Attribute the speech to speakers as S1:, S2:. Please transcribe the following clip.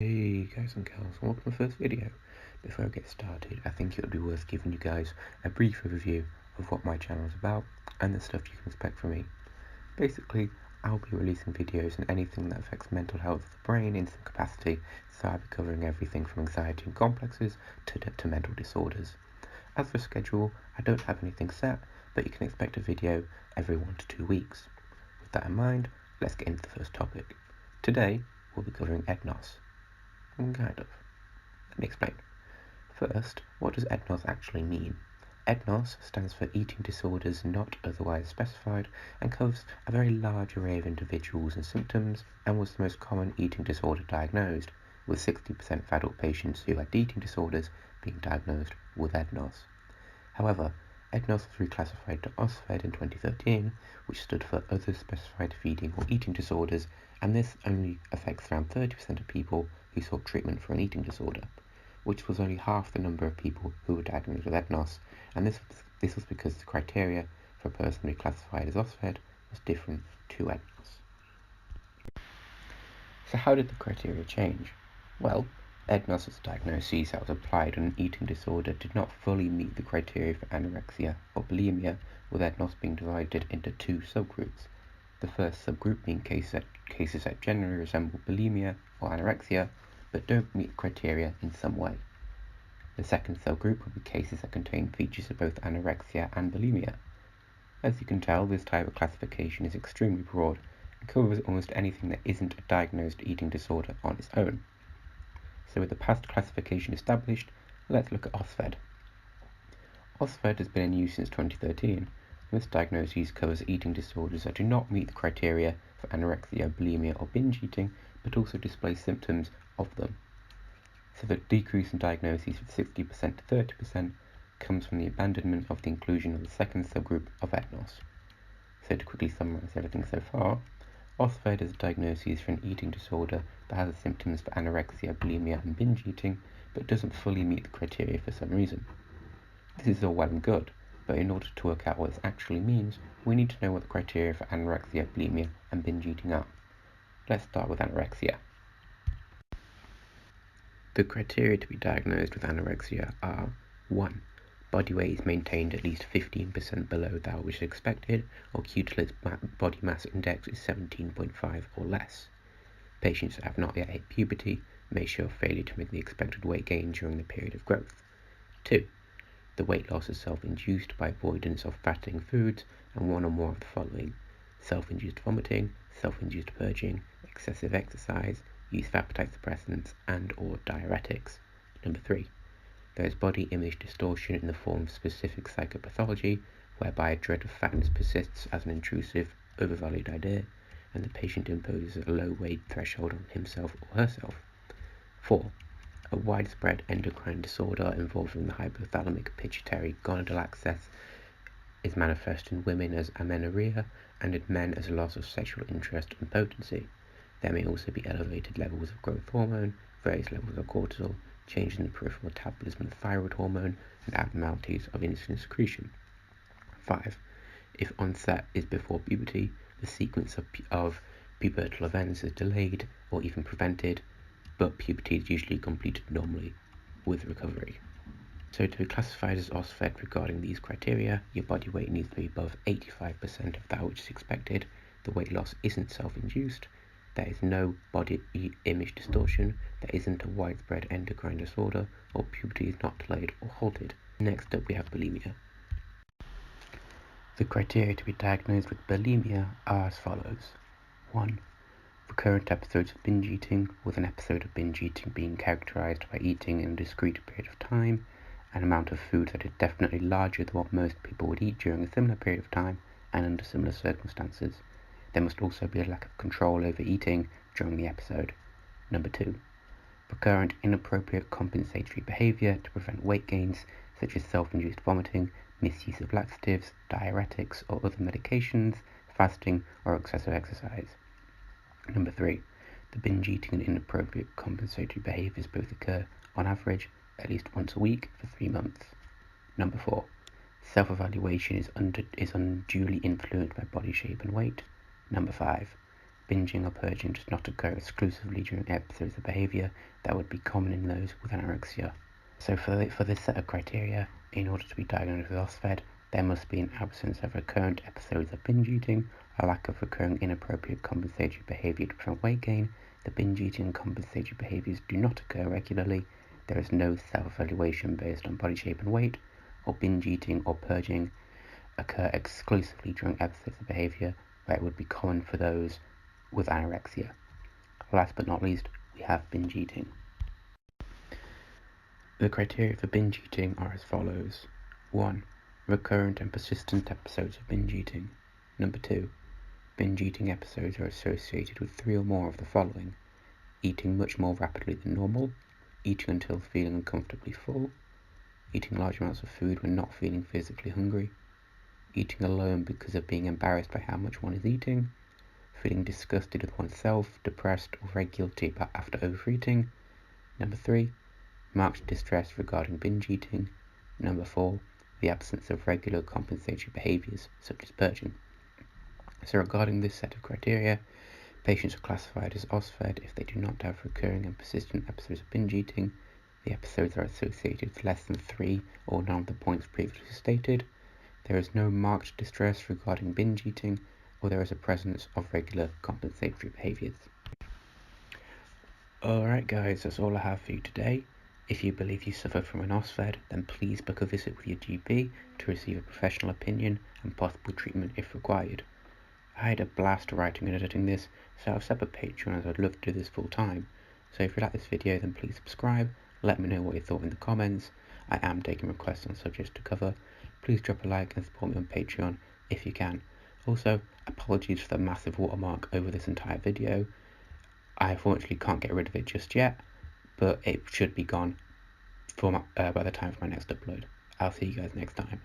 S1: Hey guys and girls, welcome to the first video. Before I get started, I think it would be worth giving you guys a brief overview of what my channel is about and the stuff you can expect from me. Basically, I'll be releasing videos on anything that affects mental health of the brain in some capacity, so I'll be covering everything from anxiety and complexes to mental disorders. As for schedule, I don't have anything set, but you can expect a video every 1 to 2 weeks. With that in mind, let's get into the first topic. Today, we'll be covering EDNOS. Kind of. Let me explain. First, what does EDNOS actually mean? EDNOS stands for Eating Disorders Not Otherwise Specified and covers a very large array of individuals and symptoms and was the most common eating disorder diagnosed, with 60% of adult patients who had eating disorders being diagnosed with EDNOS. However, EDNOS was reclassified to OFSED in 2013, which stood for Other Specified Feeding or Eating Disorders, and this only affects around 30% of people who sought treatment for an eating disorder, which was only half the number of people who were diagnosed with EDNOS, and this was because the criteria for a person reclassified as OFSED was different to EDNOS. So how did the criteria change? Well, EDNOS as a diagnosis that was applied on an eating disorder did not fully meet the criteria for anorexia or bulimia, with EDNOS being divided into two subgroups. The first subgroup being cases that generally resemble bulimia or anorexia, but don't meet criteria in some way. The second subgroup would be cases that contain features of both anorexia and bulimia. As you can tell, this type of classification is extremely broad and covers almost anything that isn't a diagnosed eating disorder on its own. So with the past classification established, let's look at OFSED. OFSED has been in use since 2013. This diagnosis covers eating disorders that do not meet the criteria for anorexia, bulimia, or binge eating, but also display symptoms of them. So the decrease in diagnoses from 60% to 30% comes from the abandonment of the inclusion of the second subgroup of EDNOS. So to quickly summarize everything so far, OFSED is a diagnosis for an eating disorder that has the symptoms for anorexia, bulimia, and binge eating, but doesn't fully meet the criteria for some reason. This is all well and good, but in order to work out what this actually means, we need to know what the criteria for anorexia, bulimia, and binge eating are. Let's start with anorexia. The criteria to be diagnosed with anorexia are 1. Body weight is maintained at least 15% below that which is expected, or Q-TIL's body mass index is 17.5 or less. Patients that have not yet hit puberty may show failure to make the expected weight gain during the period of growth. 2. The weight loss is self-induced by avoidance of fattening foods and one or more of the following: self-induced vomiting, self-induced purging, excessive exercise, use of appetite suppressants and or diuretics. 3. There is body image distortion in the form of specific psychopathology, whereby a dread of fatness persists as an intrusive, overvalued idea, and the patient imposes a low weight threshold on himself or herself. 4. A widespread endocrine disorder involving the hypothalamic pituitary gonadal axis is manifest in women as amenorrhea and in men as a loss of sexual interest and potency. There may also be elevated levels of growth hormone, various levels of cortisol, changes in the peripheral metabolism of thyroid hormone, and abnormalities of insulin secretion. 5. If onset is before puberty, the sequence of pubertal events is delayed or even prevented, but puberty is usually completed normally with recovery. So to be classified as OFSED regarding these criteria, your body weight needs to be above 85% of that which is expected, the weight loss isn't self-induced, there is no body image distortion, there isn't a widespread endocrine disorder, or puberty is not delayed or halted. Next up we have bulimia. The criteria to be diagnosed with bulimia are as follows. 1. Recurrent episodes of binge eating, with an episode of binge eating being characterized by eating in a discrete period of time, an amount of food that is definitely larger than what most people would eat during a similar period of time and under similar circumstances. There must also be a lack of control over eating during the episode. 2. Recurrent inappropriate compensatory behavior to prevent weight gains, such as self-induced vomiting, misuse of laxatives, diuretics or other medications, fasting or excessive exercise. 3. The binge eating and inappropriate compensatory behaviors both occur, on average, at least once a week for 3 months. 4. Self-evaluation is unduly influenced by body shape and weight. 5. Binging or purging does not occur exclusively during episodes of behaviour that would be common in those with anorexia. So for this set of criteria, in order to be diagnosed with OFSED, there must be an absence of recurrent episodes of binge eating, a lack of recurring inappropriate compensatory behaviour to prevent weight gain, the binge eating and compensatory behaviours do not occur regularly, there is no self-evaluation based on body shape and weight, or binge eating or purging occur exclusively during episodes of behaviour where it would be common for those with anorexia. Last but not least, we have binge eating. The criteria for binge eating are as follows. 1. Recurrent and persistent episodes of binge eating. Number 2. Binge eating episodes are associated with 3 or more of the following: eating much more rapidly than normal, eating until feeling uncomfortably full, eating large amounts of food when not feeling physically hungry, eating alone because of being embarrassed by how much one is eating, feeling disgusted with oneself, depressed, or very guilty after overeating. Number 3. Marked distress regarding binge eating. Number 4. The absence of regular compensatory behaviours, such as purging. So regarding this set of criteria, patients are classified as OFSED if they do not have recurring and persistent episodes of binge eating, the episodes are associated with less than 3 or none of the points previously stated, there is no marked distress regarding binge eating, or there is a presence of regular compensatory behaviours. Alright guys, that's all I have for you today. If you believe you suffer from an OFSED, then please book a visit with your GP to receive a professional opinion and possible treatment if required. I had a blast writing and editing this, so I've set up a Patreon as I'd love to do this full time. So if you like this video, then please subscribe, let me know what you thought in the comments. I am taking requests on subjects to cover. Please drop a like and support me on Patreon if you can. Also, apologies for the massive watermark over this entire video. I unfortunately can't get rid of it just yet, but it should be gone by the time of my next upload. I'll see you guys next time.